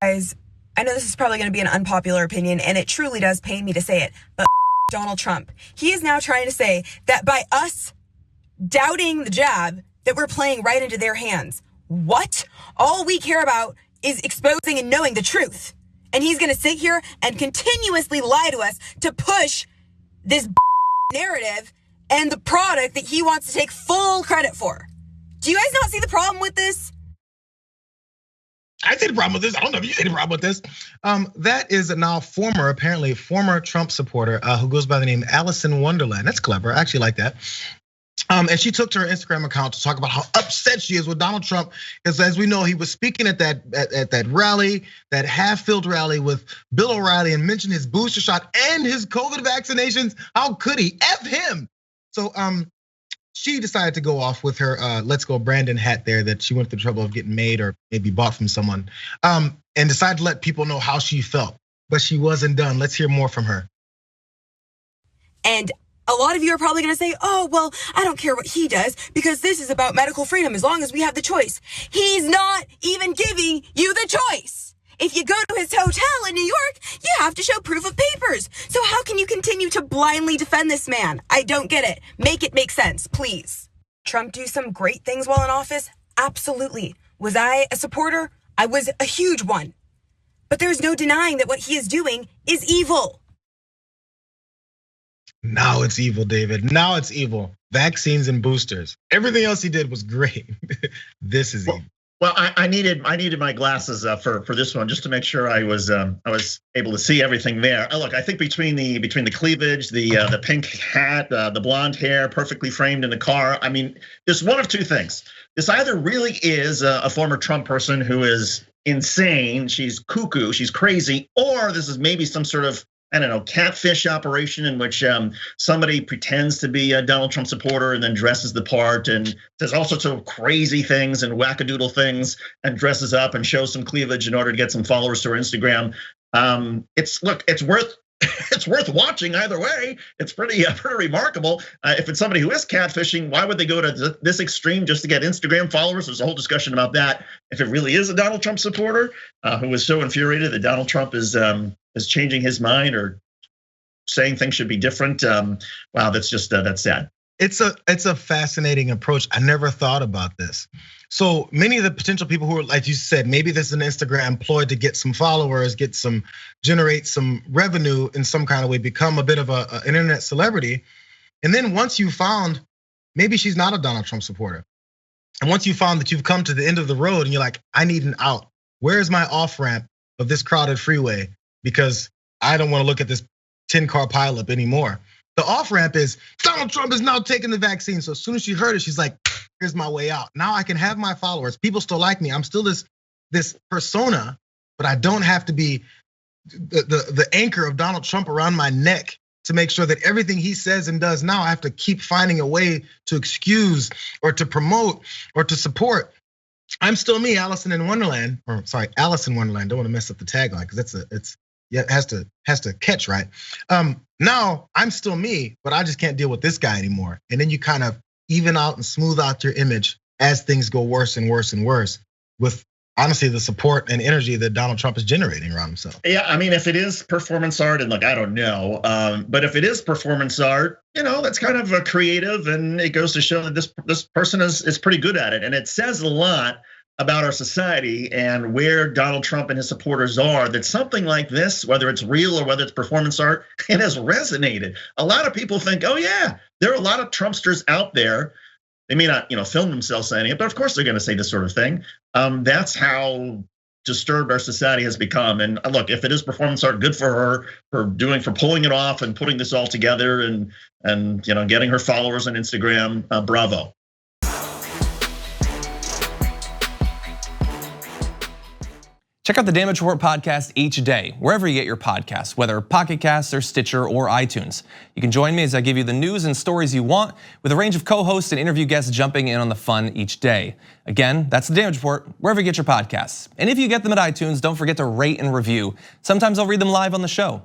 Guys, I know this is probably going to be an unpopular opinion, and it truly does pain me to say it, but Donald Trump. He is now trying to say that by us doubting the jab, that we're playing right into their hands. What? All we care about is exposing and knowing the truth. And he's going to sit here and continuously lie to us to push this narrative and the product that he wants to take full credit for. Do you guys not see the problem with this? I see the problem with this. I don't know if you see the problem with this. That is now apparently former Trump supporter who goes by the name Allison Wonderland. That's clever. I actually like that. And she took to her Instagram account to talk about how upset she is with Donald Trump, because as we know, he was speaking at that rally, that half-filled rally with Bill O'Reilly, and mentioned his booster shot and his COVID vaccinations. How could he? F him. So she decided to go off with her Let's Go Brandon hat there that she went through the trouble of getting made or maybe bought from someone, and decided to let people know how she felt. But she wasn't done. Let's hear more from her. And a lot of you are probably going to say, oh, well, I don't care what he does because this is about medical freedom as long as we have the choice. He's not even giving you the choice. If you go to his hotel in New York, you have to show proof of papers. So how can you continue to blindly defend this man? I don't get it. Make it make sense, please. Trump do some great things while in office? Absolutely. Was I a supporter? I was a huge one. But there's no denying that what he is doing is evil. Now it's evil, David. Now it's evil. Vaccines and boosters. Everything else he did was great. This is evil. Well, I needed my glasses for this one just to make sure I was able to see everything there. Look, I think between the cleavage, the pink hat, the blonde hair, perfectly framed in the car. I mean, there's one of two things. This either really is a former Trump person who is insane, she's cuckoo, she's crazy, or this is maybe some sort of, I don't know, catfish operation in which somebody pretends to be a Donald Trump supporter and then dresses the part and does all sorts of crazy things and wackadoodle things and dresses up and shows some cleavage in order to get some followers to her Instagram. It's worth watching either way. It's pretty remarkable. If it's somebody who is catfishing, why would they go to this extreme just to get Instagram followers? There's a whole discussion about that. If it really is a Donald Trump supporter who is so infuriated that Donald Trump is changing his mind or saying things should be different, wow, that's just that's sad. It's a fascinating approach. I never thought about this. So many of the potential people who are, like you said, maybe this is an Instagram ploy to get some followers, generate some revenue in some kind of way, become a bit of an internet celebrity. And then once you found, maybe she's not a Donald Trump supporter. And once you found that you've come to the end of the road and you're like, I need an out. Where's my off ramp of this crowded freeway? Because I don't want to look at this 10-car pileup anymore. The off ramp is Donald Trump is now taking the vaccine. So as soon as she heard it, she's like, here's my way out. Now I can have my followers. People still like me. I'm still this persona, but I don't have to be the anchor of Donald Trump around my neck to make sure that everything he says and does now, I have to keep finding a way to excuse or to promote or to support. I'm still me, Allison in Wonderland, or sorry, Alice in Wonderland. Don't want to mess up the tagline because it has to catch, right? Now I'm still me, but I just can't deal with this guy anymore. And then you kind of even out and smooth out your image as things go worse and worse and worse with honestly the support and energy that Donald Trump is generating around himself. Yeah, I mean, if it is performance art, and look, I don't know, but if it is performance art, that's kind of creative, and it goes to show that this person is pretty good at it, and it says a lot about our society and where Donald Trump and his supporters are, that something like this, whether it's real or whether it's performance art, it has resonated. A lot of people think, oh yeah, there are a lot of Trumpsters out there. They may not, film themselves saying it, but of course they're gonna say this sort of thing. That's how disturbed our society has become. And look, if it is performance art, good for her for pulling it off and putting this all together and getting her followers on Instagram, bravo. Check out the Damage Report podcast each day, wherever you get your podcasts, whether Pocket Casts or Stitcher or iTunes. You can join me as I give you the news and stories you want, with a range of co-hosts and interview guests jumping in on the fun each day. Again, that's the Damage Report, wherever you get your podcasts. And if you get them at iTunes, don't forget to rate and review. Sometimes I'll read them live on the show.